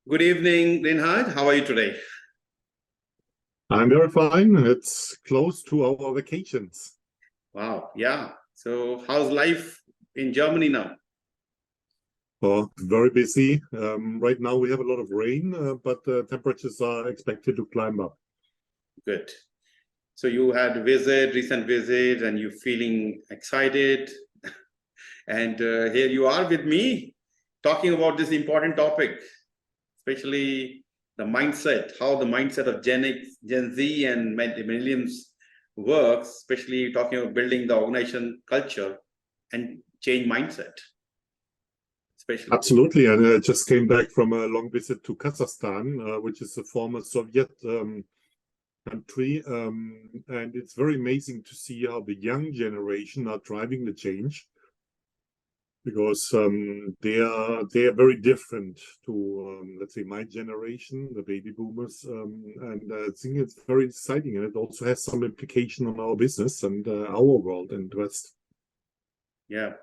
Good evening, Reinhard. How are you today? I'm very fine. It's close to our vacations. Wow, yeah. So how's life in Germany now? Very busy. Right now we have a lot of rain, but the temperatures are expected to climb up. Good. So you had a recent visit, and you're feeling excited. And here you are with me talking about this important topic, especially the mindset, how the mindset of Gen Z and Millennials works, especially talking about building the organization culture and change mindset, especially. Absolutely. And I just came back from a long visit to Kazakhstan, which is a former Soviet country. And it's very amazing to see how the young generation are driving the change, because they are very different to let's say my generation, the baby boomers, and I think it's very exciting, and it also has some implication on our business and our world and West. Yeah,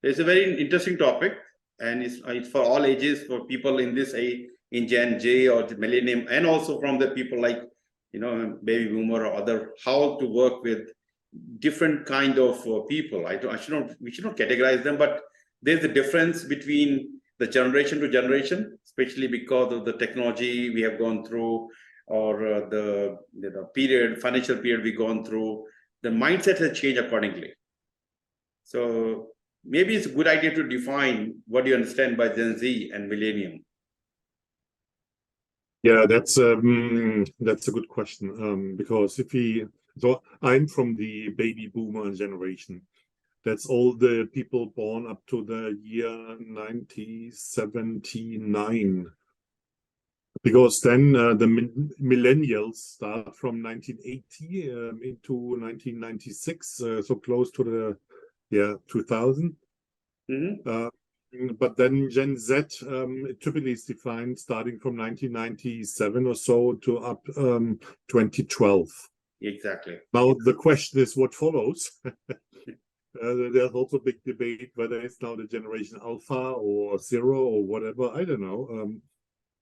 it's a very interesting topic, and it's for all ages, for people in this age, in Gen Z or the millennium, and also from the people like baby boomer or other, how to work with different kind of people. We should not categorize them, but there's a difference between the generation to generation, especially because of the technology we have gone through, or the financial period we've gone through. The mindset has changed accordingly. So maybe it's a good idea to define what do you understand by Gen Z and millennium. Yeah, that's a good question, because so I'm from the baby boomer generation. That's all the people born up to the year 1979. Because then the millennials start from 1980 into 1996, so close to the 2000. Mm-hmm. But then Gen Z typically is defined starting from 1997 or so to up 2012. Exactly. Now the question is what follows. There's also a big debate whether it's now the generation Alpha or Zero or whatever. I don't know.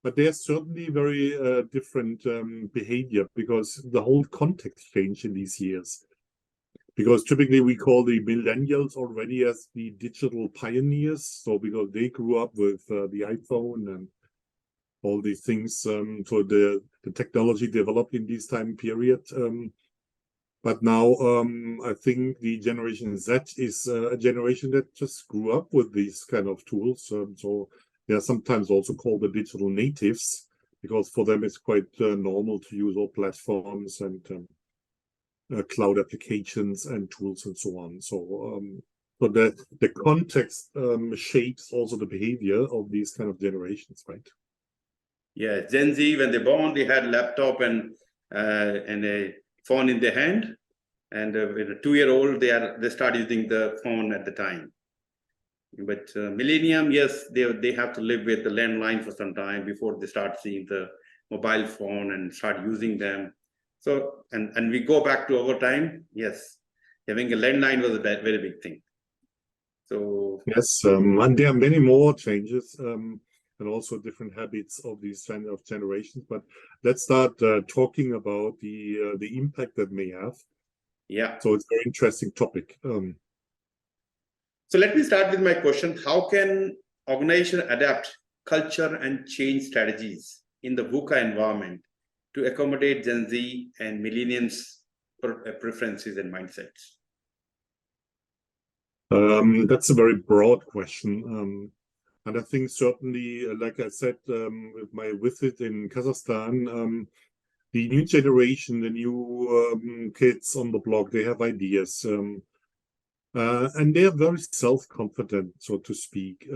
But there's certainly very different behavior, because the whole context changed in these years. Because typically we call the millennials already as the digital pioneers. So because they grew up with the iPhone and all these things, so the technology developed in this time period. But now I think the Generation Z is a generation that just grew up with these kind of tools. So they are sometimes also called the digital natives, because for them it's quite normal to use all platforms and cloud applications and tools and so on. So but the context shapes also the behavior of these kind of generations, right? Yeah, Gen Z, when they're born, they had a laptop and a phone in their hand, and with a 2-year-old, they start using the phone at the time. But millennium, yes, they have to live with the landline for some time before they start seeing the mobile phone and start using them. So and we go back to our time. Yes, having a landline was a very big thing. So yes, and there are many more changes. And also different habits of these kind of generations. But let's start talking about the impact that may have. Yeah. So it's a very interesting topic. So let me start with my question. How can organization adapt culture and change strategies in the VUCA environment to accommodate Gen Z and millennials' preferences and mindsets? That's a very broad question. And I think certainly, like I said, with my visit in Kazakhstan, the new generation, the new kids on the block, they have ideas. And they are very self-confident, so to speak.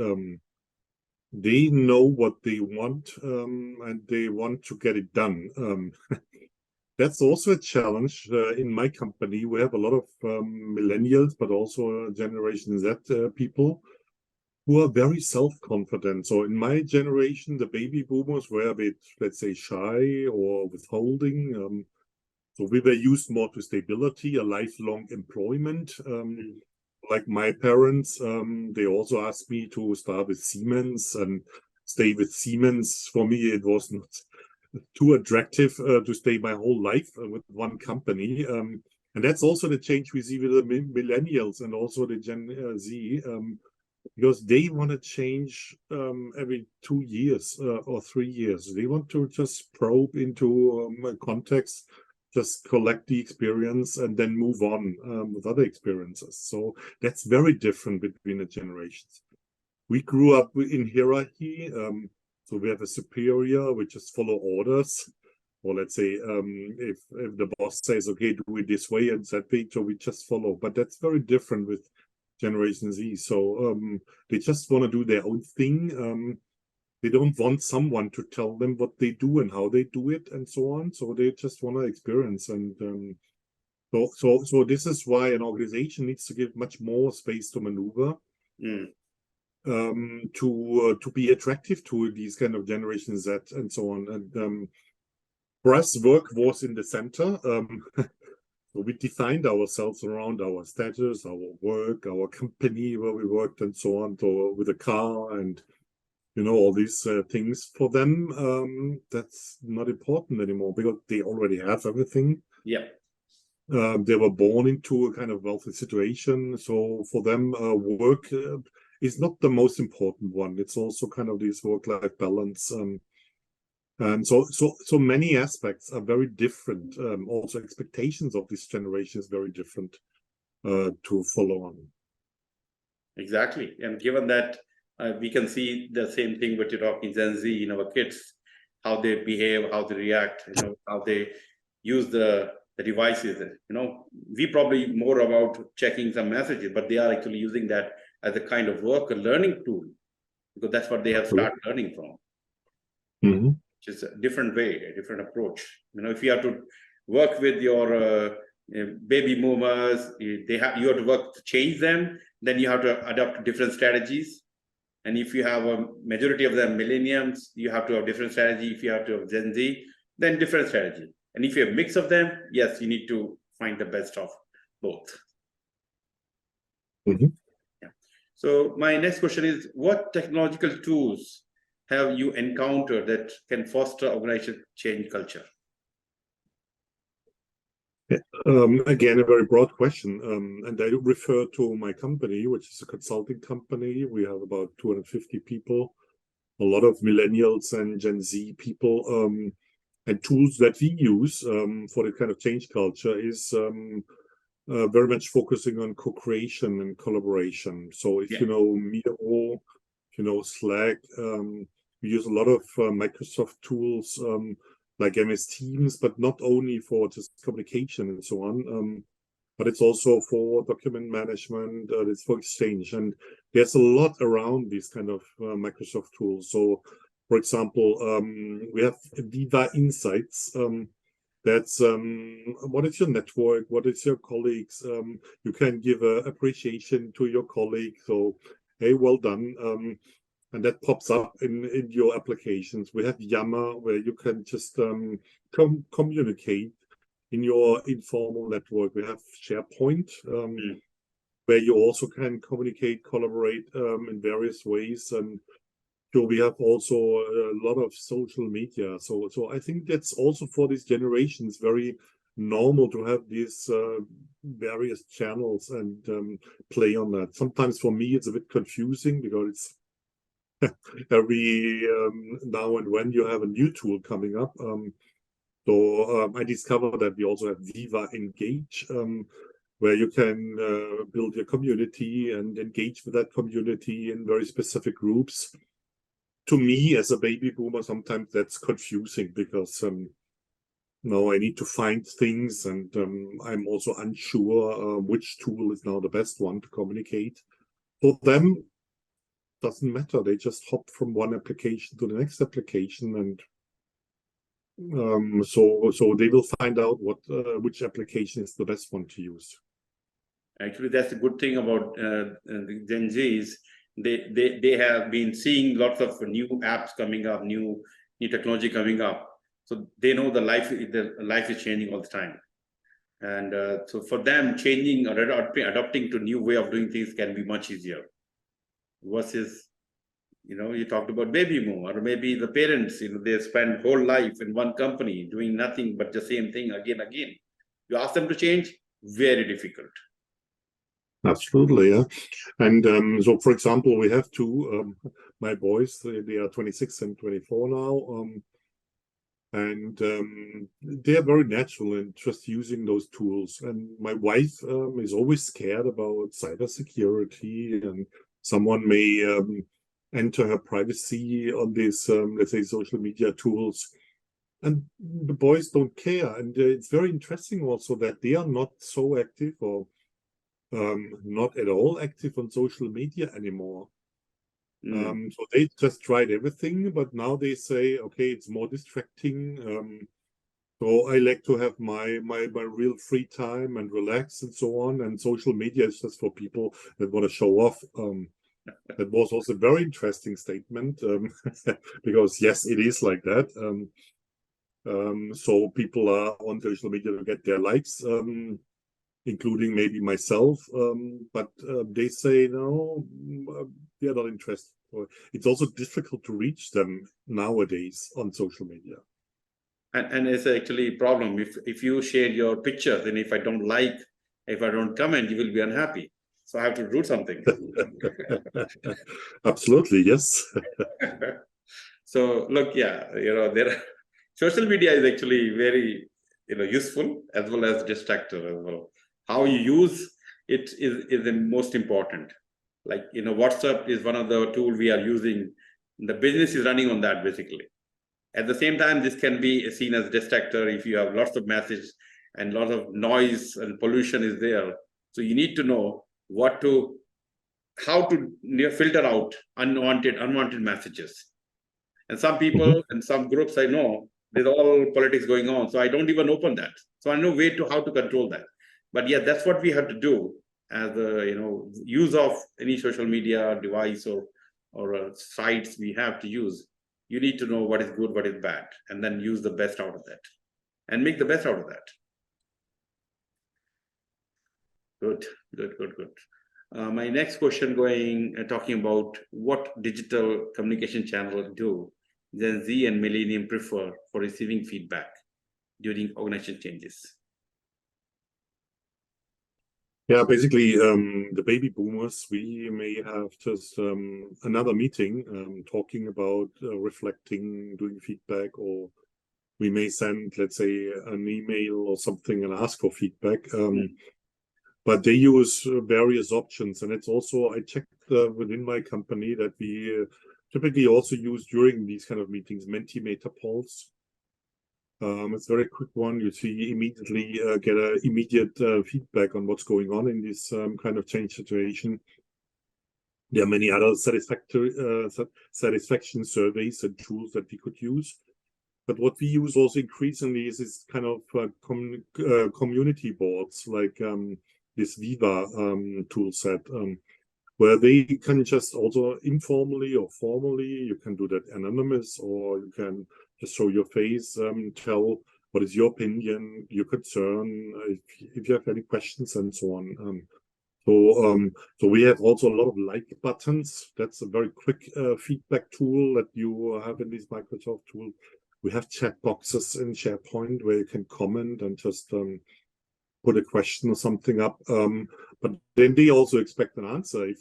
They know what they want, and they want to get it done. That's also a challenge in my company. We have a lot of millennials, but also Generation Z people who are very self-confident. So in my generation, the baby boomers were a bit, let's say, shy or withholding. So we were used more to stability, a lifelong employment. Like my parents, they also asked me to start with Siemens. And stay with Siemens. For me, it was not too attractive to stay my whole life with one company. And that's also the change we see with the millennials and also the Gen Z, because they want to change every 2 years or 3 years. They want to just probe into a context, just collect the experience and then move on with other experiences. So that's very different between the generations. We grew up in hierarchy. So we have a superior, we just follow orders. Or let's say, if the boss says, okay, do it this way and that way, so we just follow. But that's very different with Generation Z. So they just want to do their own thing. They don't want someone to tell them what they do and how they do it and so on. So they just want to experience. And so this is why an organization needs to give much more space to maneuver. To be attractive to these kind of Generation Z and so on. And for us, work was in the center. So we defined ourselves around our status, our work, our company where we worked and so on. So with a car and, you know, all these things. For them, that's not important anymore because they already have everything. Yeah. They were born into a kind of wealthy situation. So for them, work is not the most important one. It's also kind of this work-life balance. And so many aspects are very different. Also, expectations of this generation is very different to follow on. Exactly. And given that we can see the same thing what you're talking Gen Z, you know, our kids, how they behave, how they react, you know, how they use the devices. You know, we probably more about checking some messages, but they are actually using that as a kind of work, a learning tool, because that's what they have started learning from. Mm-hmm. Which is a different way, a different approach. You know, if you have to work with your baby boomers, you have to work to change them, then you have to adopt different strategies. And if you have a majority of them millennials, you have to have different strategy. If you have to have Gen Z, then different strategy. And if you have a mix of them, yes, you need to find the best of both. Mm-hmm. Yeah. So my next question is, what technological tools have you encountered that can foster organizational change culture? Again, a very broad question. And I refer to my company, which is a consulting company. We have about 250 people, a lot of millennials and Gen Z people. And tools that we use for the kind of change culture is very much focusing on co-creation and collaboration. So if you know Miro, if you know Slack, we use a lot of Microsoft tools like MS Teams, but not only for just communication and so on, but it's also for document management, it's for Exchange. And there's a lot around these kind of Microsoft tools. So, for example, we have Viva Insights. That's what is your network? What is your colleagues? You can give appreciation to your colleague. So, hey, well done. And that pops up in your applications. We have Yammer, where you can just communicate in your informal network. We have SharePoint, where you also can communicate, collaborate in various ways. And so we have also a lot of social media. So I think that's also for these generations very normal to have these various channels and play on that. Sometimes for me, it's a bit confusing because it's every now and when you have a new tool coming up. So I discovered that we also have Viva Engage, where you can build your community and engage with that community in very specific groups. To me, as a baby boomer, sometimes that's confusing because now I need to find things, and I'm also unsure which tool is now the best one to communicate. For them, doesn't matter. They just hop from one application to the next application, and so they will find out which application is the best one to use. Actually, that's the good thing about the Gen Zs. They have been seeing lots of new apps coming up, new technology coming up. So they know the life is changing all the time. And so for them, changing or adopting to new way of doing things can be much easier versus you talked about baby boom, or maybe the parents, they spend whole life in one company doing nothing but the same thing again. You ask them to change, very difficult. Absolutely, yeah. And so, for example, we have two, my boys, they are 26 and 24 now, and they're very natural in just using those tools. And my wife is always scared about cybersecurity, and someone may enter her privacy on these, let's say, social media tools. And the boys don't care. And it's very interesting also that they are not so active, or not at all active on social media anymore. So they just tried everything, but now they say, okay, it's more distracting. So I like to have my real free time and relax and so on. And social media is just for people that want to show off. That was also a very interesting statement, because yes, it is like that. So people are on social media to get their likes, including maybe myself, but they say no, they are not interested. It's also difficult to reach them nowadays on social media. And it's actually a problem. If you share your pictures, and if I don't comment, you will be unhappy. So I have to do something. Absolutely, yes. So look, yeah, social media is actually very useful as well as distractor as well. How you use it is the most important. Like WhatsApp is one of the tools we are using. The business is running on that basically. At the same time, this can be seen as a distractor if you have lots of messages and lots of noise and pollution is there. So you need to know how to filter out unwanted messages. And some people and some groups I know, there's all politics going on. So I don't even open that. So I know how to control that. But yeah, that's what we have to do as use of any social media device or sites we have to use. You need to know what is good, what is bad, and then use the best out of that and make the best out of that. Good. My next question talking about what digital communication channels do Gen Z and Millennium prefer for receiving feedback during organization changes. Yeah, basically, the baby boomers, we may have just another meeting talking about reflecting, doing feedback, or we may send, let's say, an email or something and ask for feedback. But they use various options. And it's also, I checked within my company that we typically also use during these kind of meetings, Mentimeter polls. It's a very quick one. You see immediately get an immediate feedback on what's going on in this kind of change situation. There are many other satisfaction surveys and tools that we could use. But what we use also increasingly is this kind of community boards, like this Viva tool set, where they can just also informally or formally, you can do that anonymous, or you can just show your face, tell what is your opinion, your concern, if you have any questions and so on. So we have also a lot of like buttons. That's a very quick feedback tool that you have in this Microsoft tool. We have chat boxes in SharePoint where you can comment and just put a question or something up. But then they also expect an answer. If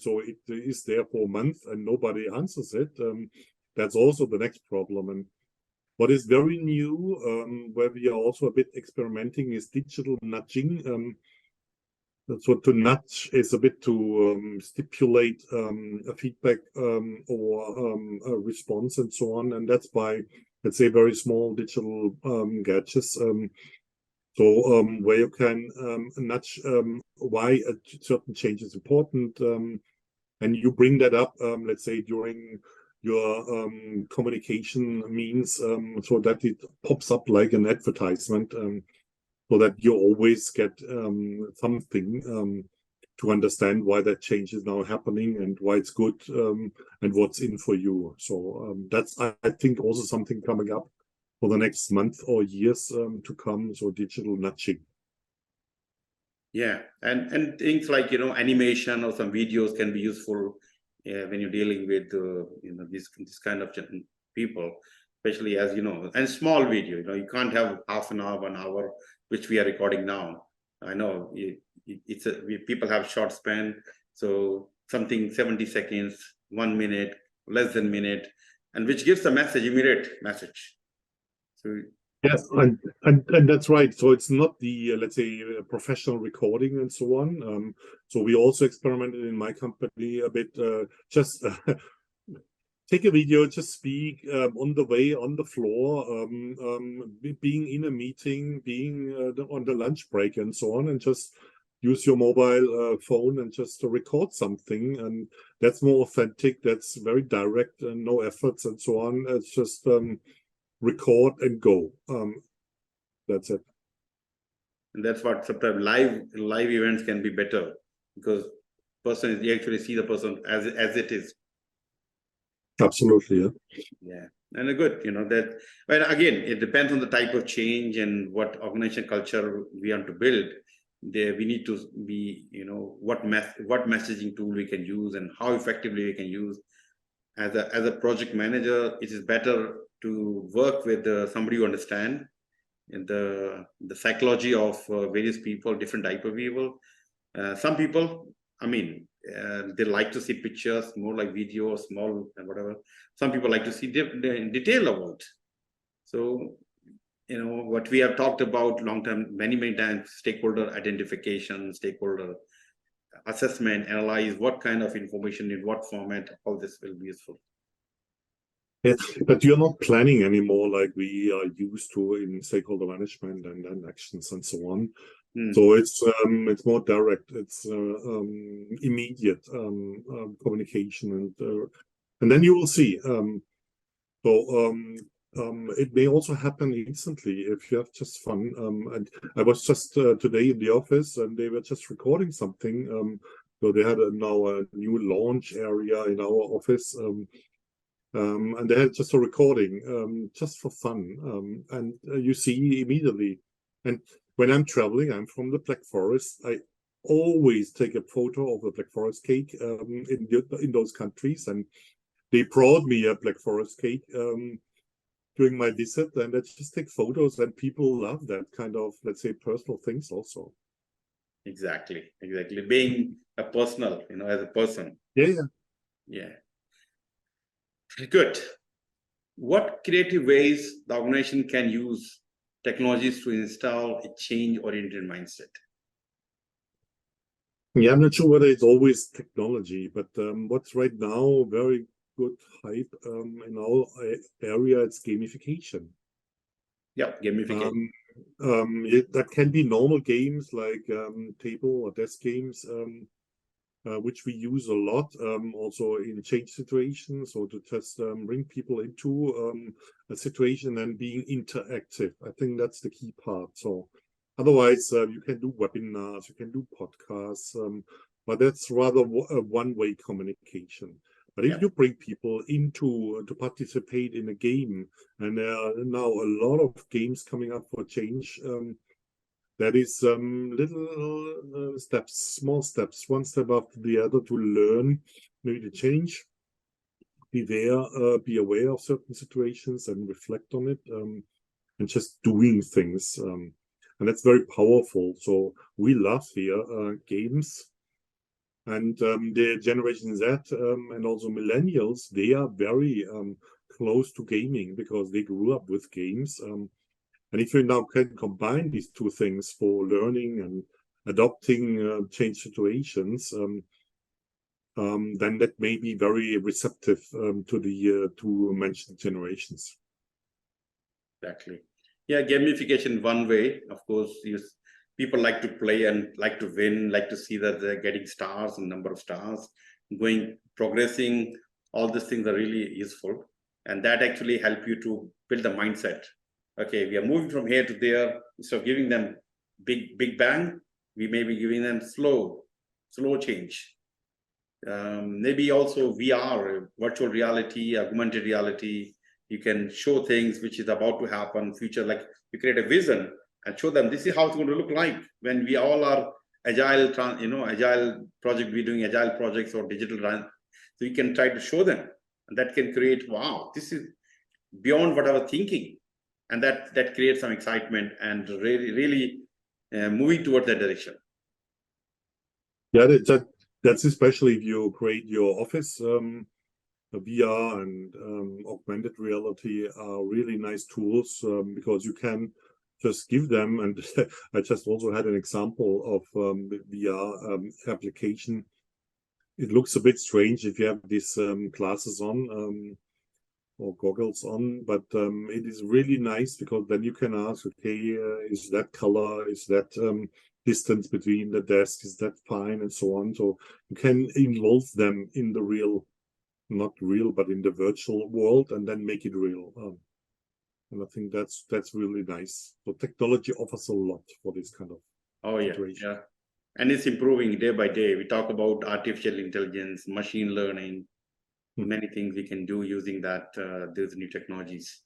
so, it is there for a month and nobody answers it. That's also the next problem. And what is very new, where we are also a bit experimenting, is digital nudging. So to nudge is a bit to stipulate a feedback or a response and so on. And that's by, let's say, very small digital gadgets. Where you can nudge why a certain change is important, and you bring that up, let's say, during your communication means, so that it pops up like an advertisement, so that you always get something to understand why that change is now happening and why it's good, and what's in for you. So that's, I think, also something coming up for the next month or years to come. So digital nudging. Yeah, and things like animation or some videos can be useful. when you're dealing with this kind of people, especially as and small video. You can't have half an hour, 1 hour, which we are recording now. I know people have short span, so something 70 seconds, 1 minute, less than minute, and which gives the immediate message. So yes, and that's right. So it's not the let's say professional recording and so on. So we also experimented in my company a bit. Just take a video, just speak on the way, on the floor, being in a meeting, being on the lunch break and so on, and just use your mobile phone and just to record something. And that's more authentic. That's very direct and no efforts and so on. It's just record and go. That's it. And that's what sometimes live events can be better, because you actually see the person as it is. Absolutely, yeah. And good, that. But again, it depends on the type of change and what organization culture we want to build. There we need to be, what messaging tool we can use and how effectively we can use. As a project manager, it is better to work with somebody who understands the psychology of various people, different type of people. Some people, they like to see pictures, more like video, small and whatever. Some people like to see the detail of it. So, what we have talked about long term, many times, stakeholder identification, stakeholder assessment, analyze what kind of information in what format, all this will be useful. Yeah, but you're not planning anymore like we are used to in stakeholder management and actions and so on. So it's more direct. It's immediate communication, and then you will see. It may also happen instantly if you have just fun. And I was just today in the office, and they were just recording something. So they had now a new launch area in our office. And they had just a recording, just for fun. And you see immediately. And when I'm traveling, I'm from the Black Forest. I always take a photo of the Black Forest cake in those countries, and they brought me a Black Forest cake during my visit, and I just take photos, and people love that kind of, let's say, personal things also. Exactly. Being a personal, as a person. Yeah. Good. What creative ways the organization can use technologies to install a change-oriented mindset? Yeah, I'm not sure whether it's always technology, but what's right now very good hype in our area, it's gamification. Yeah, gamification. That can be normal games like table or desk games, which we use a lot, also in change situations, or to just bring people into a situation and being interactive. I think that's the key part. So otherwise, you can do webinars, you can do podcasts, but that's rather a one-way communication. But if you bring people into to participate in a game, and there are now a lot of games coming up for change, that is little steps, small steps, one step after the other to learn maybe the change, be aware of certain situations and reflect on it, and just doing things. And that's very powerful. So we love here games. And the Generation Z and also Millennials, they are very close to gaming because they grew up with games. And if you now can combine these two things for learning and adopting change situations, then that may be very receptive to the two mentioned generations. Exactly. Yeah, gamification one way, of course, people like to play and like to win, like to see that they're getting stars and number of stars, progressing. All these things are really useful. And that actually help you to build a mindset. Okay, we are moving from here to there. Instead of giving them big bang, we may be giving them slow change. Maybe also VR, virtual reality, augmented reality. You can show things which is about to happen, future, like you create a vision and show them this is how it's going to look like when we all are agile, agile project, we're doing agile projects or digital run. So we can try to show them, and that can create, wow, this is beyond what I was thinking. And that creates some excitement and really moving towards that direction. Yeah, that's especially if you create your office. VR and augmented reality are really nice tools because you can just give them. And I just also had an example of the VR application. It looks a bit strange if you have these glasses on or goggles on, but it is really nice because then you can ask, okay, is that color, is that distance between the desks, is that fine, and so on. So you can involve them in the real, not real, but in the virtual world, and then make it real. And I think that's really nice. So technology offers a lot for this kind of situation. Yeah. And it's improving day by day. We talk about artificial intelligence, machine learning, many things we can do using that those new technologies.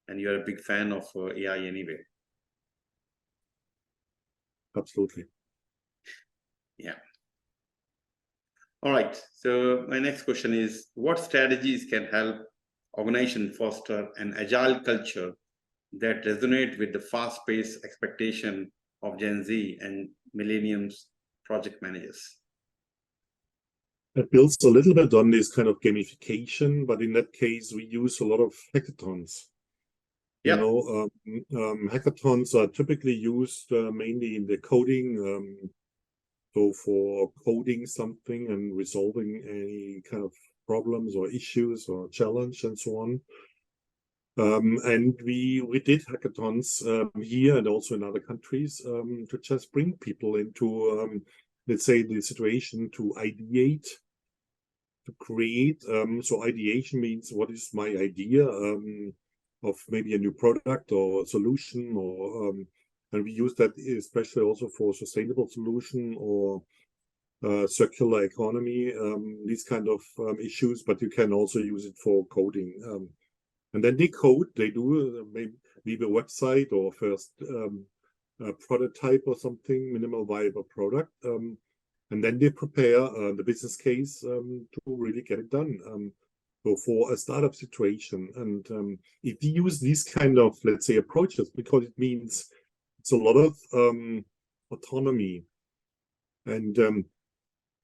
And you're a big fan of AI anyway. Absolutely. Yeah. All right. So my next question is, what strategies can help organizations foster an agile culture that resonate with the fast-paced expectation of Gen Z and millennials project managers? It builds a little bit on this kind of gamification, but in that case, we use a lot of hackathons. Yep. You know, hackathons are typically used mainly in the coding. So for coding something and resolving any kind of problems or issues or challenge and so on. And we did hackathons here and also in other countries to just bring people into, let's say, the situation to ideate, to create. So ideation means what is my idea of maybe a new product or solution, or and we use that especially also for sustainable solution or circular economy, these kind of issues, but you can also use it for coding. And then they code, they do maybe a website or first a prototype or something, minimal viable product. And then they prepare the business case to really get it done. So for a startup situation. And if you use these kind of, let's say, approaches, because it means it's a lot of autonomy. And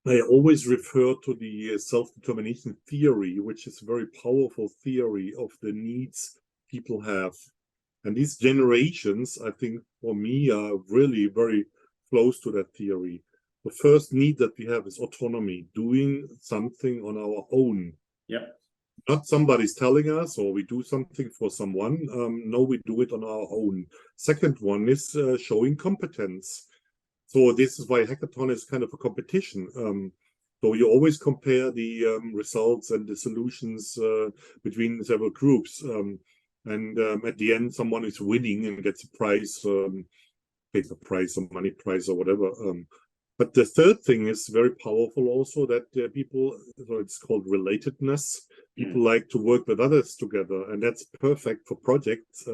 I always refer to the self-determination theory, which is a very powerful theory of the needs people have. And these generations, I think, for me, are really very close to that theory. The first need that we have is autonomy, doing something on our own. Yeah. Not somebody's telling us, or we do something for someone. No, we do it on our own. Second one is showing competence. So this is why hackathon is kind of a competition. So you always compare the results and the solutions between several groups. And at the end, someone is winning and gets a prize, paper prize or money prize or whatever. But the third thing is very powerful also, that people, so it's called relatedness. People like to work with others together, and that's perfect for projects.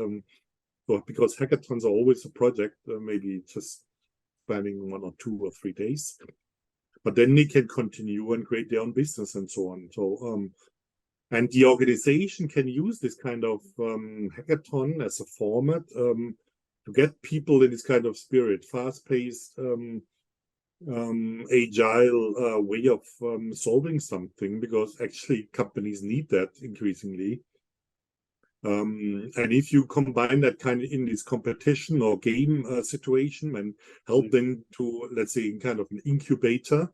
Because hackathons are always a project, maybe just spanning 1 or 2 or 3 days, but then they can continue and create their own business and so on. So and the organization can use this kind of hackathon as a format to get people in this kind of spirit, fast-paced, agile way of solving something, because actually companies need that increasingly. And if you combine that kind of in this competition or game situation and help them to, let's say, in kind of an incubator,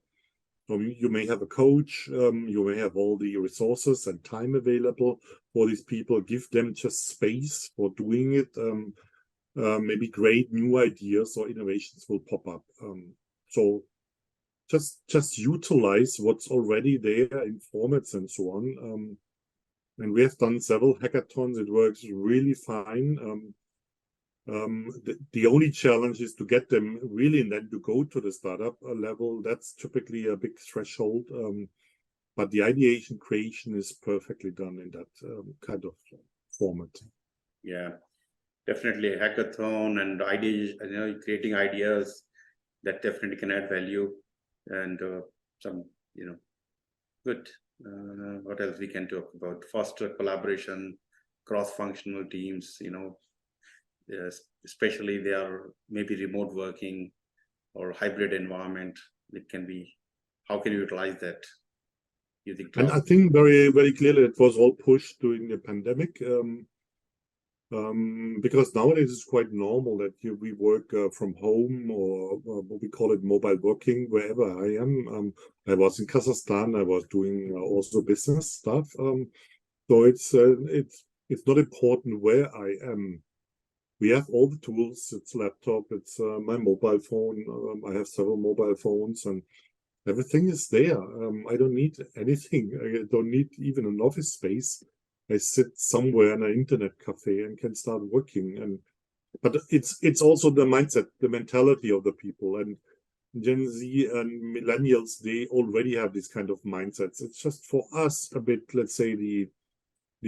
you may have a coach, you may have all the resources and time available for these people, give them just space for doing it. Maybe great new ideas or innovations will pop up. So just utilize what's already there in formats and so on. And we have done several hackathons. It works really fine. The only challenge is to get them really and then to go to the startup level. That's typically a big threshold. But the ideation creation is perfectly done in that kind of format. Yeah, definitely a hackathon and ideas, creating ideas that definitely can add value, and some Good. What else we can talk about? Foster collaboration, cross-functional teams, yes, especially they are maybe remote working or hybrid environment. It can be, how can you utilize that using And cloud? I think very, very clearly it was all pushed during the pandemic. Because nowadays it's quite normal that we work from home, or what we call it mobile working, wherever I am. I was in Kazakhstan. I was doing also business stuff. So it's not important where I am. We have all the tools. It's laptop. It's my mobile phone. I have several mobile phones, and everything is there. I don't need anything. I don't need even an office space. I sit somewhere in an internet cafe and can start working. But it's also the mindset, the mentality of the people. And Gen Z and millennials, they already have this kind of mindsets. It's just for us a bit, let's say, the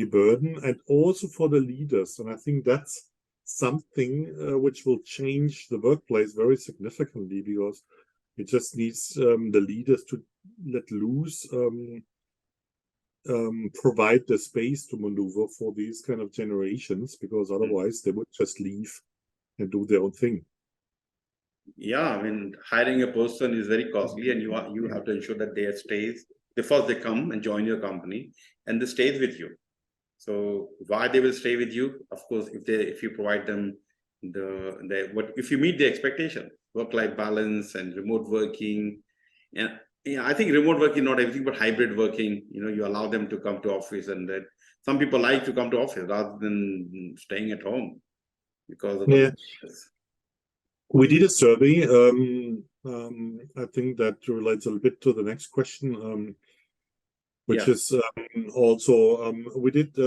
burden, and also for the leaders. And I think that's something which will change the workplace very significantly, because it just needs the leaders to let loose, provide the space to maneuver for these kind of generations, because otherwise they would just leave and do their own thing. Yeah, I mean, hiring a person is very costly, and you have to ensure that they stays before they come and join your company, and they stays with you. So why they will stay with you? Of course, if you provide them if you meet the expectation, work-life balance and remote working, and I think remote working, not everything, but hybrid working. You allow them to come to office, and that some people like to come to office rather than staying at home because of the. We did a survey. I think that relates a little bit to the next question, which is also, we did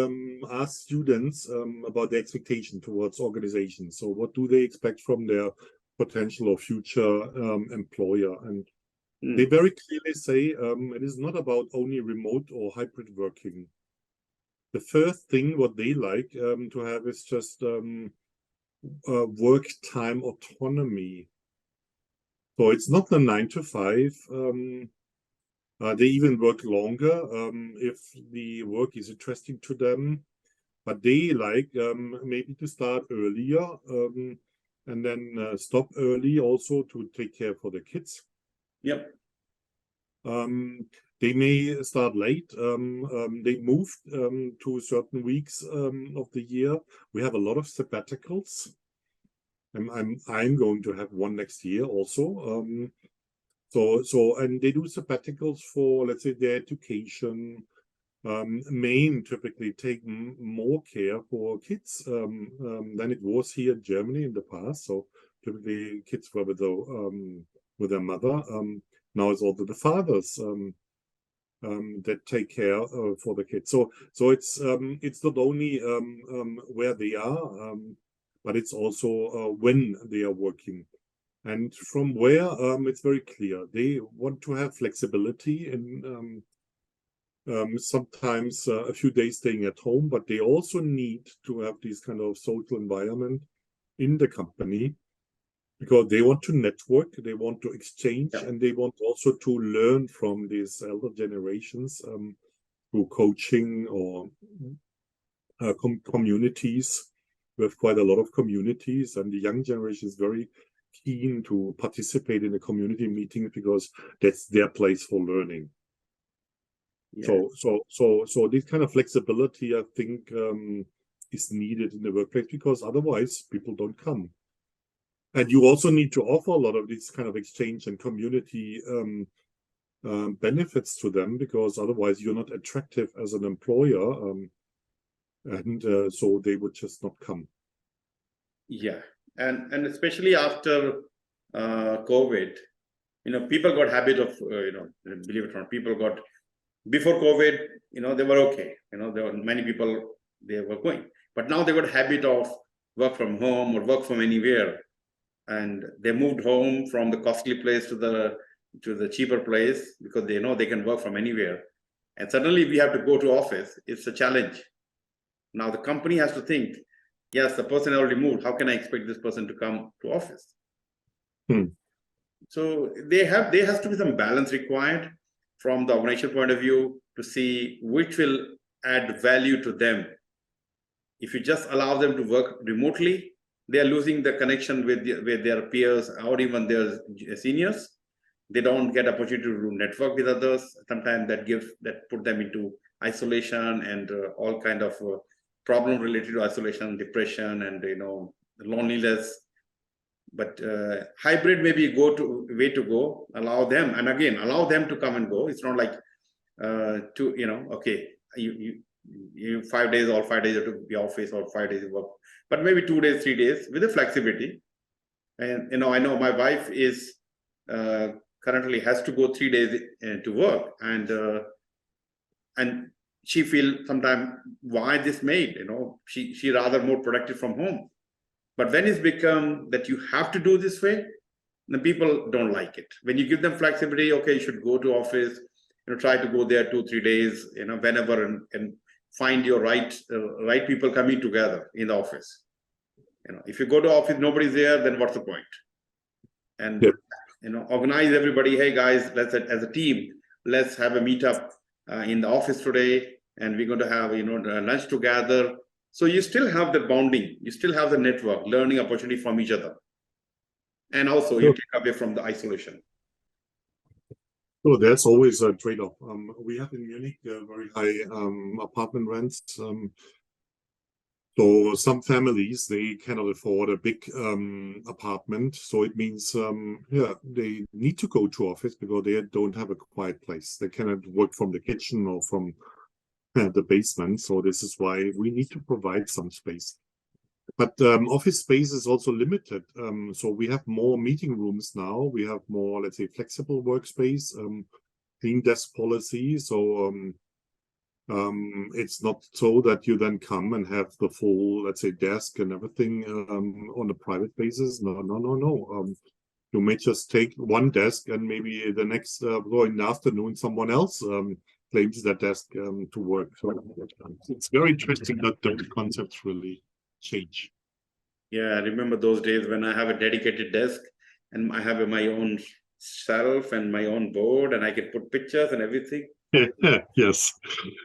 ask students about the expectation towards organizations. So what do they expect from their potential or future employer? And they very clearly say it is not about only remote or hybrid working. The first thing what they like to have is just work time autonomy. So it's not the 9 to 5. They even work longer if the work is interesting to them, but they like maybe to start earlier and then stop early also to take care for the kids. Yep. They may start late. They move to certain weeks of the year. We have a lot of sabbaticals. I'm going to have one next year also. And they do sabbaticals for, let's say, their education. Maine typically take more care for kids than it was here in Germany in the past. So typically kids were with their mother. Now it's also the fathers that take care for the kids. So it's not only where they are, but it's also when they are working. And from where it's very clear they want to have flexibility and sometimes a few days staying at home, but they also need to have this kind of social environment in the company, because they want to network, they want to exchange, and they want also to learn from these elder generations through coaching or communities. We have quite a lot of communities, and the young generation is very keen to participate in the community meetings because that's their place for learning. So this kind of flexibility, I think, is needed in the workplace, because otherwise people don't come. And you also need to offer a lot of this kind of exchange and community benefits to them, because otherwise you're not attractive as an employer, and so they would just not come. Yeah, and especially after COVID, people got habit of believe it or not, people got, before COVID, they were okay. There were many people, they were going, but now they got a habit of work from home or work from anywhere, and they moved home from the costly place to the cheaper place, because they know they can work from anywhere. And suddenly we have to go to office. It's a challenge. Now the company has to think, yes, the person already moved, how can I expect this person to come to office? So there has to be some balance required. from the organization point of view to see which will add value to them. If you just allow them to work remotely, they are losing the connection with their peers or even their seniors. They don't get opportunity to network with others. Sometimes that put them into isolation and all kind of problem related to isolation, depression, and loneliness. But hybrid may be way to go. Allow them, and again, allow them to come and go. It's not like okay, you 5 days, all 5 days you have to be office, or 5 days you work, but maybe 2 days, 3 days with the flexibility. And I know my wife is currently has to go 3 days to work, and she feels sometimes why this made, she rather more productive from home. But when it's become that you have to do this way, the people don't like it. When you give them flexibility, okay, you should go to office, try to go there 2-3 days, whenever, and find your right people coming together in the office. If you go to office, nobody's there, then what's the point? And organize everybody. Hey guys, let's as a team, let's have a meetup in the office today, and we're going to have lunch together. So you still have the bonding, you still have the network, learning opportunity from each other, and also you take away from the isolation. So there's always a trade-off. We have in Munich very high apartment rents. So some families, they cannot afford a big apartment. So it means, they need to go to office because they don't have a quiet place. They cannot work from the kitchen or from the basement. So this is why we need to provide some space. But office space is also limited. So we have more meeting rooms now. We have more, let's say, flexible workspace, clean desk policy. So it's not so that you then come and have the full, let's say, desk and everything on a private basis. No. You may just take one desk, and maybe the next in the afternoon, someone else claims that desk to work. So it's very interesting that the concepts really change. Yeah, I remember those days when I have a dedicated desk and I have my own shelf and my own board, and I can put pictures and everything. Yes,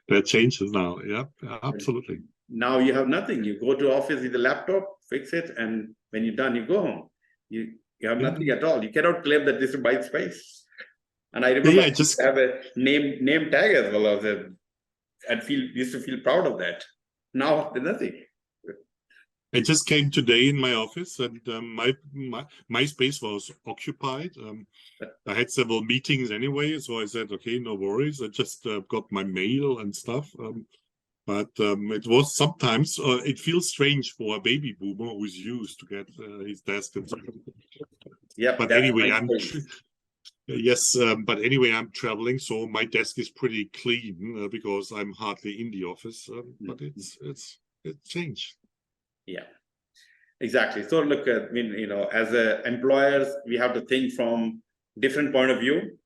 that changes now. Yeah, absolutely. Now you have nothing. You go to office with a laptop, fix it, and when you're done, you go home. You have nothing at all. You cannot claim that this is my space. And I remember I just have a name tag as well as used to feel proud of that. Now there's nothing. I just came today in my office, and my space was occupied. I had several meetings anyway, so I said, okay, no worries. I just got my mail and stuff. But it was sometimes, it feels strange for a baby boomer who's used to get his desk. Yeah, but anyway, but anyway, I'm traveling, so my desk is pretty clean because I'm hardly in the office. But it's changed. Yeah, exactly. So look, as employers, we have to think from different point of view.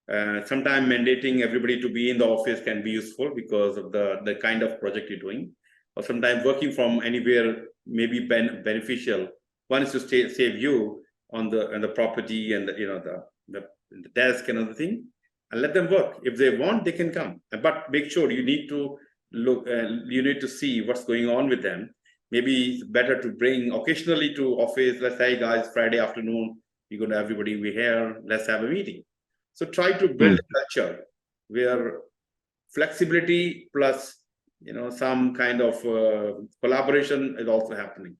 Sometimes mandating everybody to be in the office can be useful because of the kind of project you're doing, or sometimes working from anywhere may be beneficial. One is to save you on the property and the desk and other thing, and let them work. If they want, they can come, but make sure you need to look. You need to see what's going on with them. Maybe it's better to bring occasionally to office. Let's say, guys, Friday afternoon, you're going to everybody be here. Let's have a meeting. So try to build a culture where flexibility plus some kind of collaboration is also happening.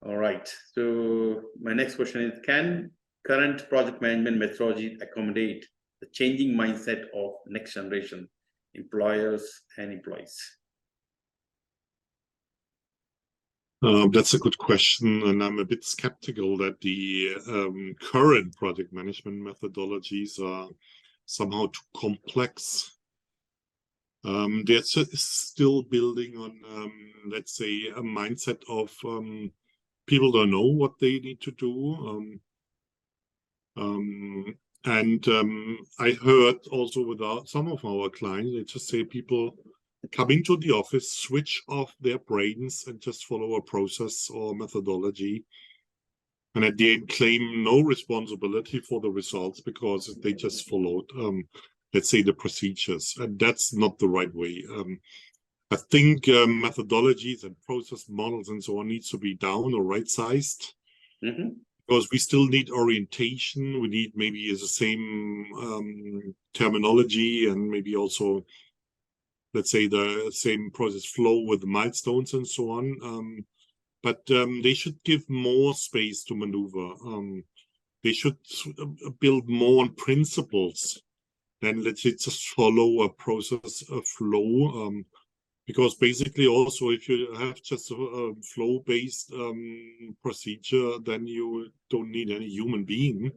All right. So my next question is: can current project management methodology accommodate the changing mindset of next generation employers and employees? That's a good question, and I'm a bit skeptical that the current project management methodologies are somehow too complex. They're still building on, let's say, a mindset of people don't know what they need to do. I heard also with some of our clients, they just say people come into the office, switch off their brains, and just follow a process or methodology. and at the end claim no responsibility for the results because they just followed, let's say, the procedures, and that's not the right way. I think methodologies and process models and so on needs to be down or right-sized, because we still need orientation. We need maybe the same terminology, and maybe also, let's say, the same process flow with the milestones and so on. But they should give more space to maneuver. They should build more on principles than, let's say, just follow a process flow. Because basically also, if you have just a flow-based procedure, then you don't need any human being,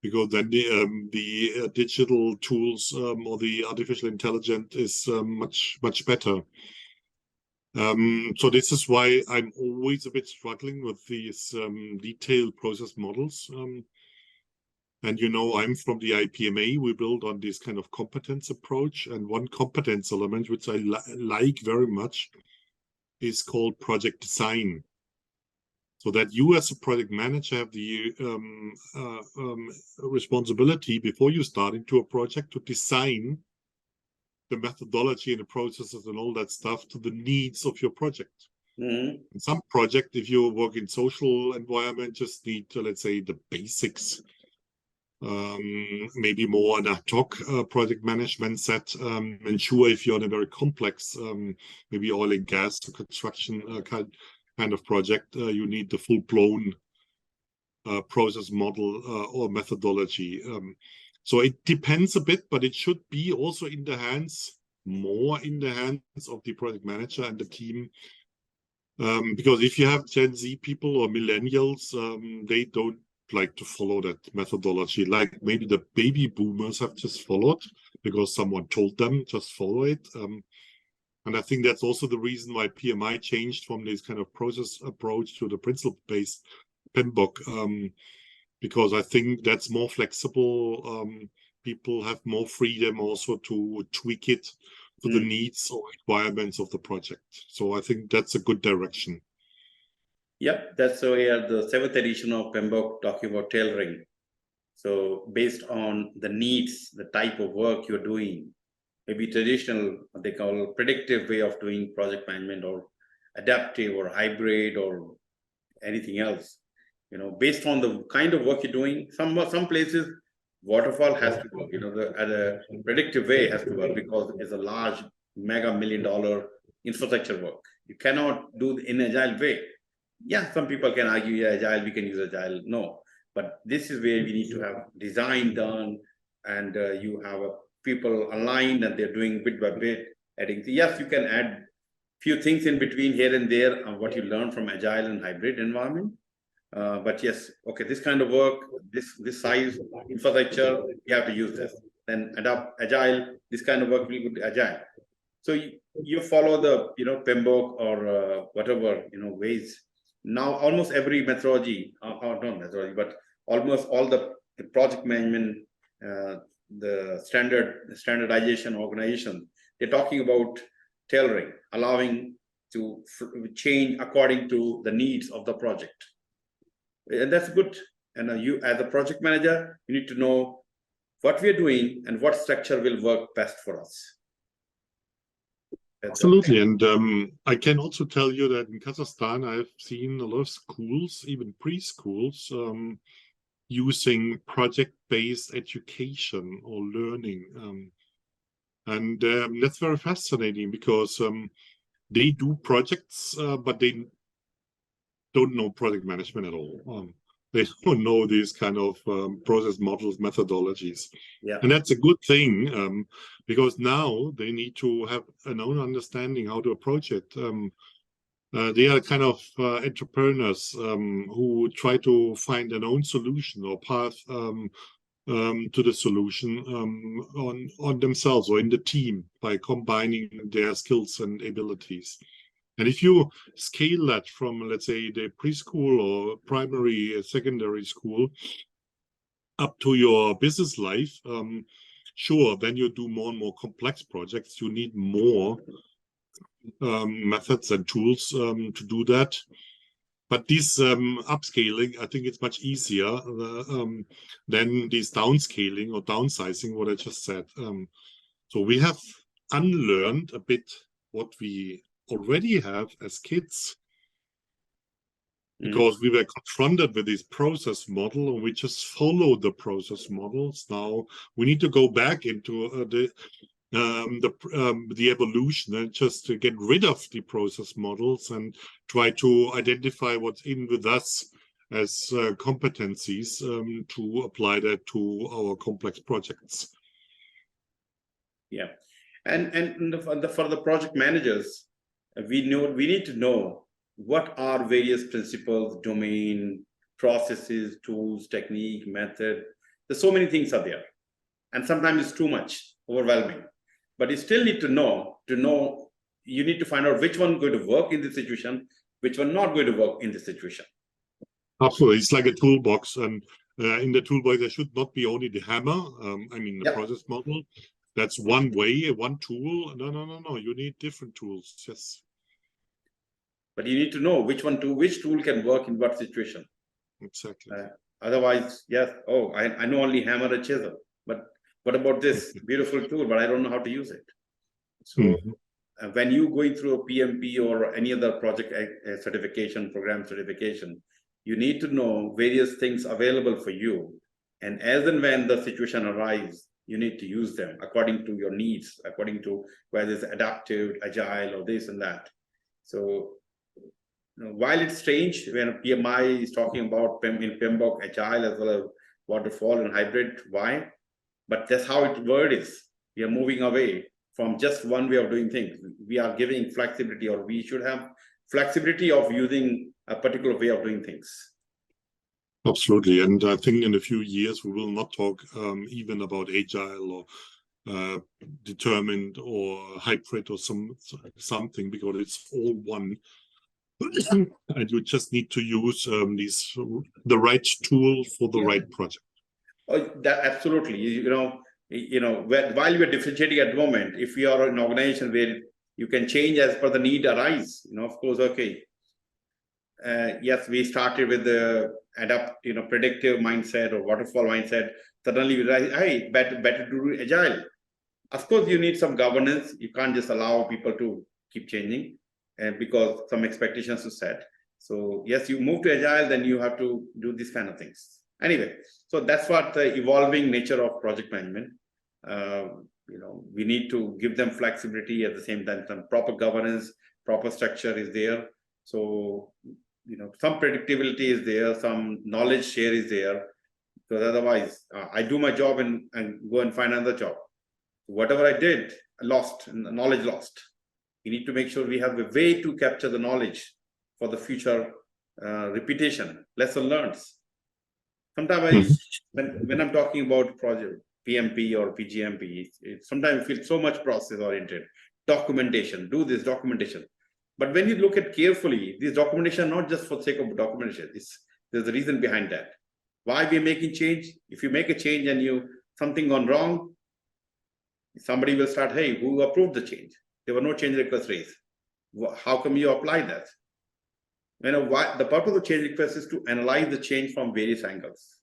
because then the digital tools or the artificial intelligence is much better. So this is why I'm always a bit struggling with these detailed process models. And you know, I'm from the ipma. We build on this kind of competence approach, and one competence element which I like very much is called project design. So that you as a project manager have the responsibility before you start into a project to design the methodology and the processes and all that stuff to the needs of your project. In some project, if you work in social environment, just need to, let's say, the basics. Maybe more an ad hoc project management set. And sure, if you're in a very complex, maybe oil and gas construction kind of project, you need the full-blown process model or methodology. So it depends a bit, but it should be also in the hands, more in the hands of the project manager and the team. Because if you have Gen Z people or millennials, they don't like to follow that methodology, like maybe the baby boomers have just followed because someone told them just follow it. And I think that's also the reason why PMI changed from this kind of process approach to the principle-based PMBOK, because I think that's more flexible. People have more freedom also to tweak it to the needs or requirements of the project. So I think that's a good direction. Yep, that's so here the 7th edition of PMBOK talking about tailoring. So based on the needs, the type of work you're doing, maybe traditional, what they call predictive way of doing project management, or adaptive or hybrid or anything else. You know, based on the kind of work you're doing, some places waterfall has to work. You know, the predictive way has to work because it's a large mega $1 million infrastructure work. You cannot do in agile way. Yeah, some people can argue, yeah, agile, we can use agile. No, but this is where we need to have design done, and you have people aligned and they're doing bit by bit, adding. Yes, you can add few things in between here and there on what you learn from agile and hybrid environment. But yes, okay, this kind of work, this size infrastructure, you have to use this. Then adopt agile, this kind of work will be agile. So you follow the PMBOK or whatever ways. Now almost every methodology, or not methodology, but almost all the project management, the standardization organization, they're talking about tailoring, allowing to change according to the needs of the project. And that's good. And you as a project manager, you need to know what we're doing and what structure will work best for us. Absolutely. And I can also tell you that in Kazakhstan, I've seen a lot of schools, even preschools, using project-based education or learning. And that's very fascinating because they do projects, but they don't know project management at all. They don't know these kind of process models, methodologies. Yeah. And that's a good thing because now they need to have an own understanding how to approach it. They are kind of entrepreneurs who try to find an own solution or path to the solution on themselves or in the team by combining their skills and abilities. And if you scale that from, let's say, the preschool or primary, secondary school up to your business life, sure, then you do more and more complex projects. You need more methods and tools to do that. But this upscaling, I think it's much easier than this downscaling or downsizing, what I just said. So we have unlearned a bit what we already have as kids, because we were confronted with this process model and we just followed the process models. Now we need to go back into the evolution and just to get rid of the process models and try to identify what's in with us as competencies to apply that to our complex projects. Yeah, and for the project managers, we need to know what are various principles, domain, processes, tools, technique, method. There's so many things are there, and sometimes it's too much, overwhelming. But you still need to know. You need to find out which one is going to work in this situation, which one not going to work in this situation. Absolutely, it's like a toolbox, and in the toolbox there should not be only the hammer. I mean the process model. That's one way, one tool. No. You need different tools. Yes. But you need to know which tool can work in what situation. Exactly. Otherwise, yes. Oh, I know only hammer and chisel. But what about this beautiful tool? But I don't know how to use it. So when you going through a PMP or any other project certification, program certification, you need to know various things available for you. And as and when the situation arrives, you need to use them according to your needs, according to whether it's adaptive, agile, or this and that. So while it's strange when PMI is talking about in PMBOK agile as well as waterfall and hybrid, why? But that's how word is. We are moving away from just one way of doing things. We are giving flexibility, or we should have flexibility of using a particular way of doing things. Absolutely, and I think in a few years we will not talk even about agile or determined or hybrid or something, because it's all one. And you just need to use the right tool for the right project. Oh, that absolutely. While we are differentiating at the moment, if you are an organization where you can change as per the need arise, of course, okay. Yes, we started with the predictive mindset or waterfall mindset. Suddenly we realize, hey, better to do agile. Of course, you need some governance. You can't just allow people to keep changing, and because some expectations are set. So yes, you move to agile, then you have to do these kind of things. Anyway, so that's what the evolving nature of project management. We need to give them flexibility at the same time. Some proper governance, proper structure is there. So some predictability is there, some knowledge share is there, because otherwise I do my job and go and find another job. Whatever I did, I lost, and the knowledge lost. We need to make sure we have a way to capture the knowledge for the future repetition, lesson learned. Sometimes when I'm talking about project PMP or PgMP, sometimes I feel so much process oriented, documentation, do this documentation. But when you look at carefully, this documentation not just for the sake of documentation. There's a reason behind that. Why we're making change? If you make a change and something gone wrong, somebody will start, hey, who approved the change? There were no change requests raised. How come you apply that? The purpose of the change request is to analyze the change from various angles.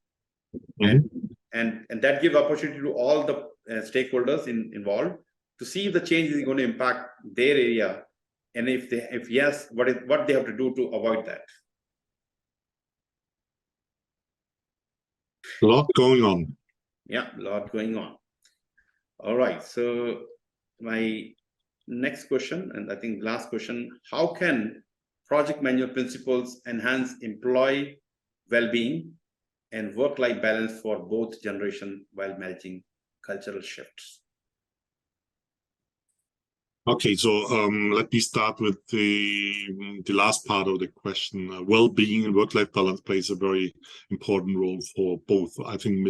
And that gives opportunity to all the stakeholders involved to see if the change is going to impact their area. And if yes, what they have to do to avoid that? A lot going on. Yeah, a lot going on. All right. So my next question, and I think last question, how can project management principles enhance employee well-being and work-life balance for both generations while managing cultural shifts? Okay, so let me start with the last part of the question. Well-being and work-life balance plays a very important role for both, I think,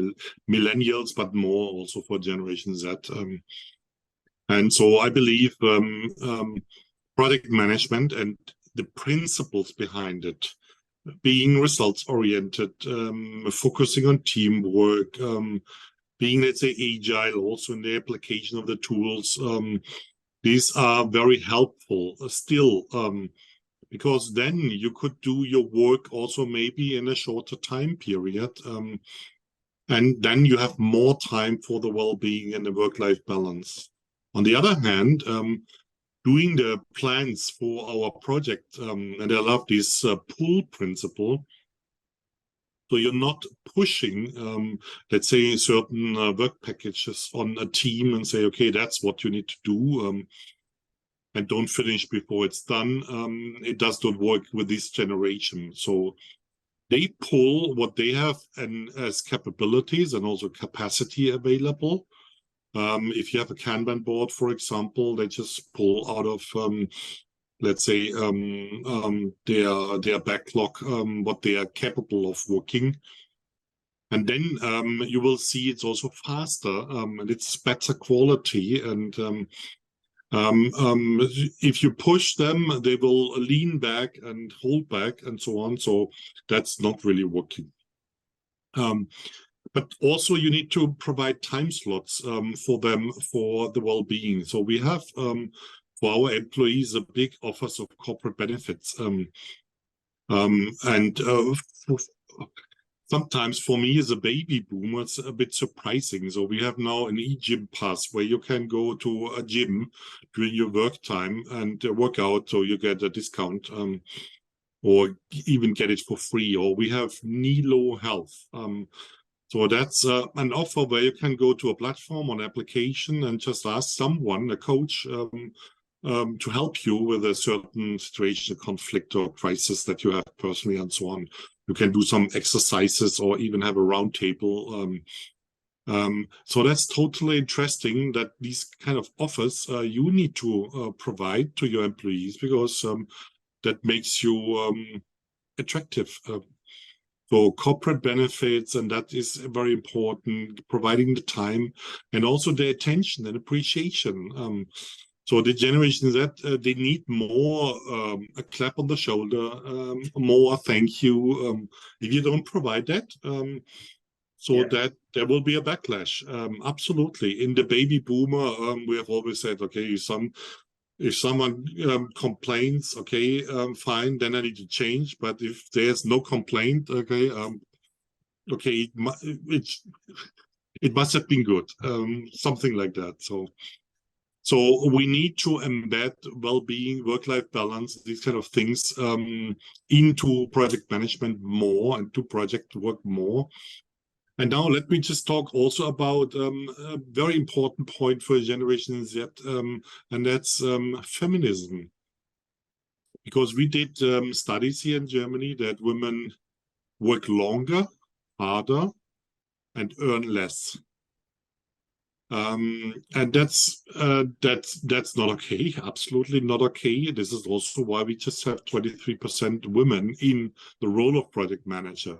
millennials, but more also for Generation Z. And so I believe project management and the principles behind it, being results-oriented, focusing on teamwork, being, let's say, agile also in the application of the tools, these are very helpful still, because then you could do your work also maybe in a shorter time period. And then you have more time for the well-being and the work-life balance. On the other hand, doing the plans for our project, and I love this pull principle. So you're not pushing, let's say, certain work packages on a team and say, okay, that's what you need to do, and don't finish before it's done. It does not work with this generation. So they pull what they have and as capabilities and also capacity available. If you have a Kanban board, for example, they just pull out of, let's say, their backlog, what they are capable of working. And then you will see it's also faster, and it's better quality. And if you push them, they will lean back and hold back and so on. So that's not really working. But also you need to provide time slots for them for the well-being. So we have for our employees a big offers of corporate benefits. Sometimes for me as a baby boomer, it's a bit surprising. So we have now an e-gym pass where you can go to a gym during your work time and work out, so you get a discount, or even get it for free. Or we have Nilo Health. So that's an offer where you can go to a platform or an application and just ask someone, a coach, to help you with a certain situation, conflict or crisis that you have personally and so on. You can do some exercises or even have a round table. So that's totally interesting that these kind of offers you need to provide to your employees, because that makes you attractive. So corporate benefits, and that is very important, providing the time and also the attention and appreciation. So the Generation Z, they need more a clap on the shoulder, more thank you. If you don't provide that, that there will be a backlash. Absolutely. In the baby boomer, we have always said, okay, if someone complains, okay, fine, then I need to change. But if there's no complaint, okay, okay, it must have been good, something like that. So we need to embed well-being, work-life balance, these kind of things into project management more and to project work more. And now let me just talk also about a very important point for Generation Z, and that's feminism. Because we did studies here in Germany that women work longer, harder, and earn less. And that's not okay, absolutely not okay. This is also why we just have 23% women in the role of project manager.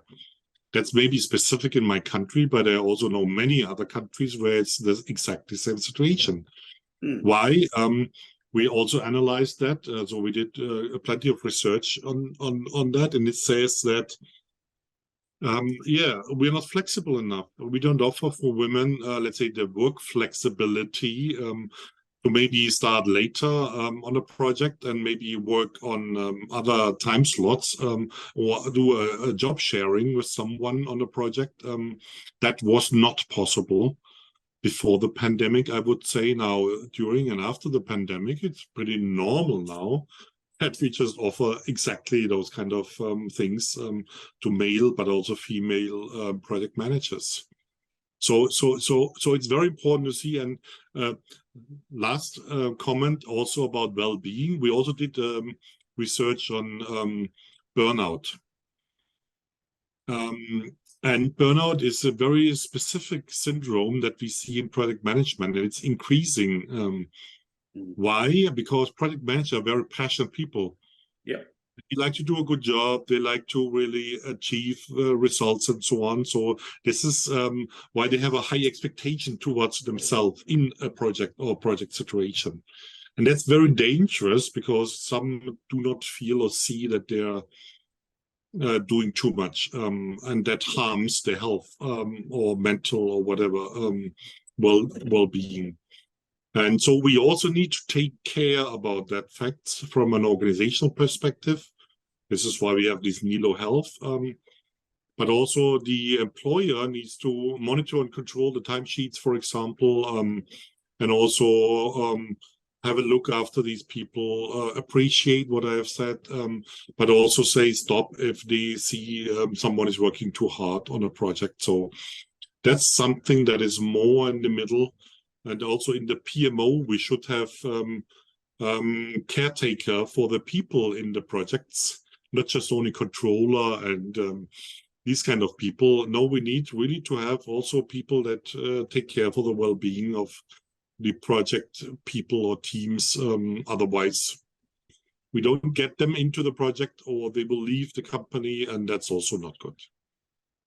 That's maybe specific in my country, but I also know many other countries where it's the exactly same situation. Why? We also analyzed that. So we did plenty of research on that, and it says that we're not flexible enough. We don't offer for women, let's say, the work flexibility to maybe start later on a project and maybe work on other time slots, or do a job sharing with someone on a project. That was not possible before the pandemic, I would say. Now, during and after the pandemic, it's pretty normal now that we just offer exactly those kind of things to male but also female project managers. So it's very important to see. And last comment also about well-being. We also did research on burnout. And burnout is a very specific syndrome that we see in project management, and it's increasing. Why? Because project managers are very passionate people. Yeah. They like to do a good job. They like to really achieve results and so on. So this is why they have a high expectation towards themselves in a project or project situation. And that's very dangerous, because some do not feel or see that they're doing too much, and that harms their health or mental or whatever well-being. And so we also need to take care about that fact from an organizational perspective. This is why we have this Nilo Health. But also the employer needs to monitor and control the timesheets, for example, and also have a look after these people, appreciate what I have said, but also say stop if they see someone is working too hard on a project. So that's something that is more in the middle. And also in the PMO, we should have caretaker for the people in the projects, not just only controller and these kind of people. No, we need really to have also people that take care for the well-being of the project people or teams. Otherwise, we don't get them into the project, or they will leave the company, and that's also not good.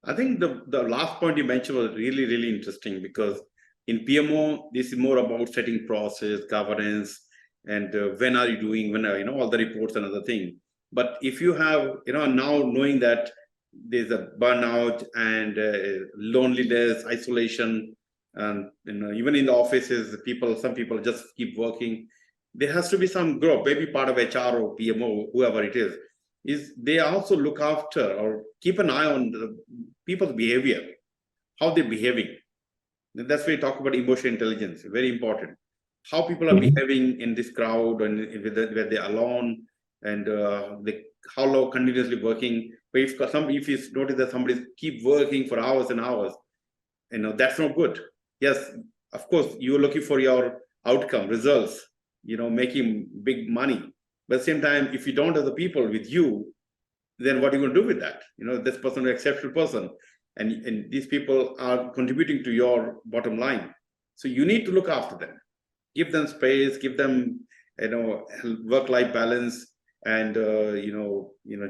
I think the last point you mentioned was really, really interesting, because in PMO, this is more about setting process, governance, and when are you doing, when are, all the reports and other thing. But if you have, now knowing that there's a burnout and loneliness, isolation, and even in the offices, some people just keep working. There has to be some group, maybe part of HR or PMO, whoever it is they also look after or keep an eye on the people's behavior, how they're behaving. And that's why we talk about emotional intelligence, very important. How people are behaving in this crowd, and where they're alone, and how long continuously working. But if you notice that somebody keep working for hours and hours, that's not good. Yes, of course, you're looking for your outcome, results, making big money. But at the same time, if you don't have the people with you, then what are you going to do with that? This person is an exceptional person, and these people are contributing to your bottom line. So you need to look after them, give them space, give them, work-life balance, and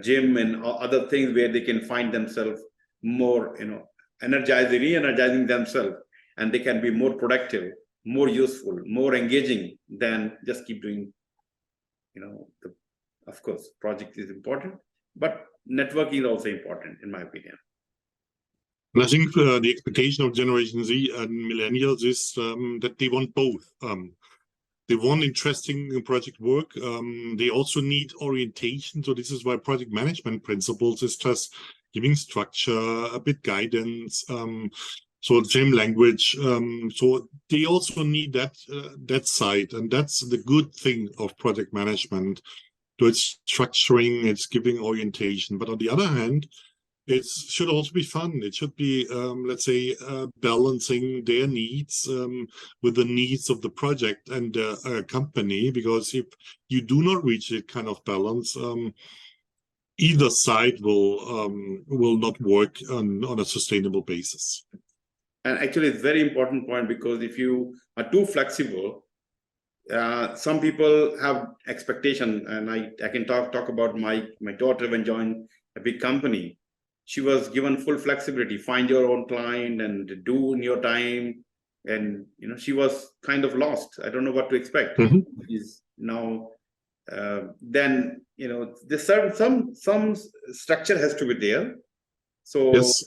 gym and other things where they can find themselves more, re-energizing themselves, and they can be more productive, more useful, more engaging than just keep doing. Of course, project is important, but networking is also important, in my opinion. And I think the expectation of Generation Z and Millennials is that they want both. They want interesting project work. They also need orientation. So this is why project management principles is just giving structure, a bit guidance. So the same language. So they also need that side, and that's the good thing of project management. So it's structuring, it's giving orientation. But on the other hand, it should also be fun. It should be, let's say, balancing their needs with the needs of the project and the company. Because if you do not reach that kind of balance, either side will not work on a sustainable basis. And actually, it's a very important point, because if you are too flexible, some people have expectation, and I can talk about my daughter when joined a big company. She was given full flexibility, find your own client and do in your time. And, she was kind of lost. I don't know what to expect. Is now, then, there's some structure has to be there. So, yes.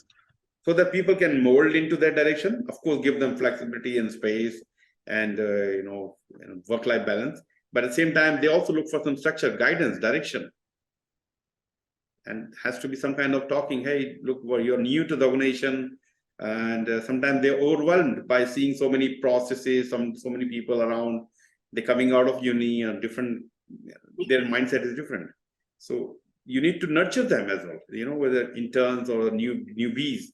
So that people can mold into that direction. Of course, give them flexibility and space and, work-life balance. But at the same time, they also look for some structure, guidance, direction. And has to be some kind of talking, hey, look, well, you're new to the organization, and sometimes they're overwhelmed by seeing so many processes, so many people around. They're coming out of uni, and their mindset is different. So you need to nurture them as well, whether interns or newbies.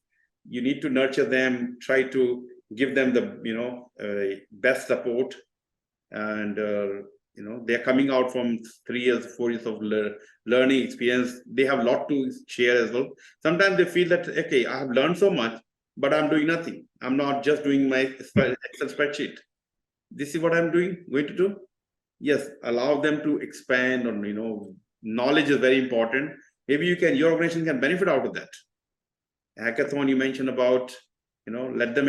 You need to nurture them, try to give them the best support, and they're coming out from 3 years, 4 years of learning experience. They have a lot to share as well. Sometimes they feel that, okay, I have learned so much, but I'm doing nothing. I'm not just doing my Excel spreadsheet. This is what I'm going to do. Yes, allow them to expand on, knowledge is very important. Maybe your organization can benefit out of that. Hackathon you mentioned about, let them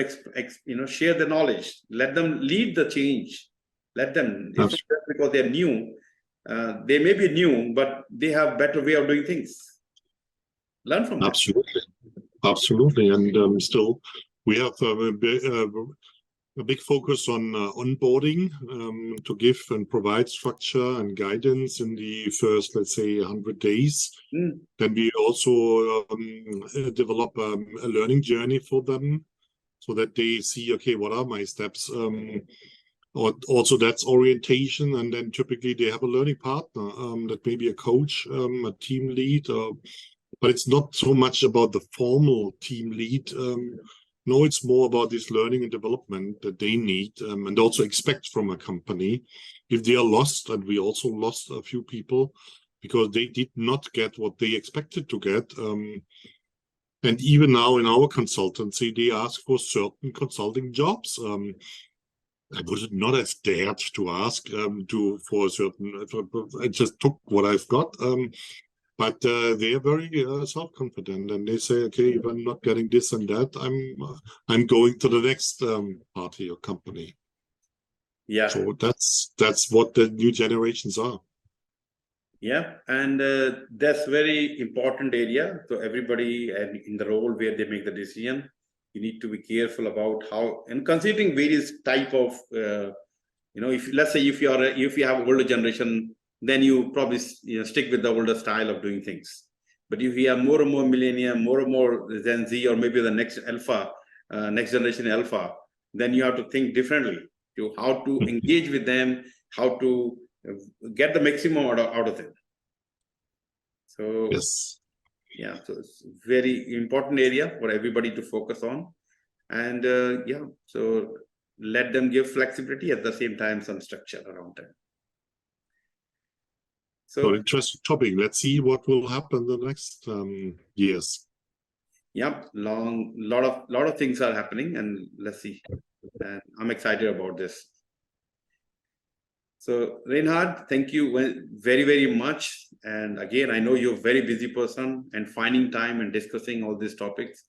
share the knowledge, let them lead the change. Let them, it's not just because they're new, they may be new, but they have better way of doing things. Learn from them. Absolutely. And still, we have a big focus on onboarding to give and provide structure and guidance in the first, let's say, 100 days. Then we also develop a learning journey for them so that they see, okay, what are my steps? Also, that's orientation. And then typically they have a learning partner that may be a coach, a team lead, but it's not so much about the formal team lead. No, it's more about this learning and development that they need and also expect from a company. If they are lost, and we also lost a few people because they did not get what they expected to get. And even now in our consultancy, they ask for certain consulting jobs. I would not have dared to ask for a certain. I just took what I've got. But they are very self-confident, and they say, "Okay, if I'm not getting this and that, I'm going to the next party or company." Yeah. So that's what the new generations are. Yeah, and that's very important area. So everybody and in the role where they make the decision, you need to be careful about how, and considering various type of, if let's say if you have older generation, then you probably stick with the older style of doing things. But if you have more and more millennium, more and more Gen Z, or maybe the next alpha, next generation alpha, then you have to think differently to how to engage with them, how to get the maximum out of them. So yes, yeah, so it's very important area for everybody to focus on, and yeah, so let them give flexibility at the same time, some structure around them. So interesting topic. Let's see what will happen the next years. Yeah, lot of things are happening, and let's see. And I'm excited about this. So Reinhard, thank you very, very much. And again, I know you're a very busy person, and finding time and discussing all these topics,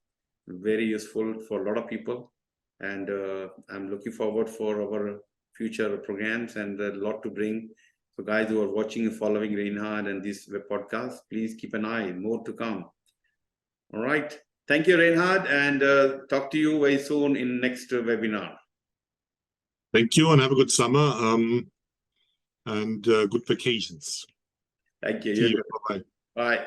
very useful for a lot of people. And I'm looking forward for our future programs and a lot to bring. So guys who are watching and following Reinhard and this web podcast, please keep an eye, more to come. All right. Thank you, Reinhard, and talk to you very soon in next webinar. Thank you, and have a good summer and good vacations. Thank you. See you. Bye-bye. Bye.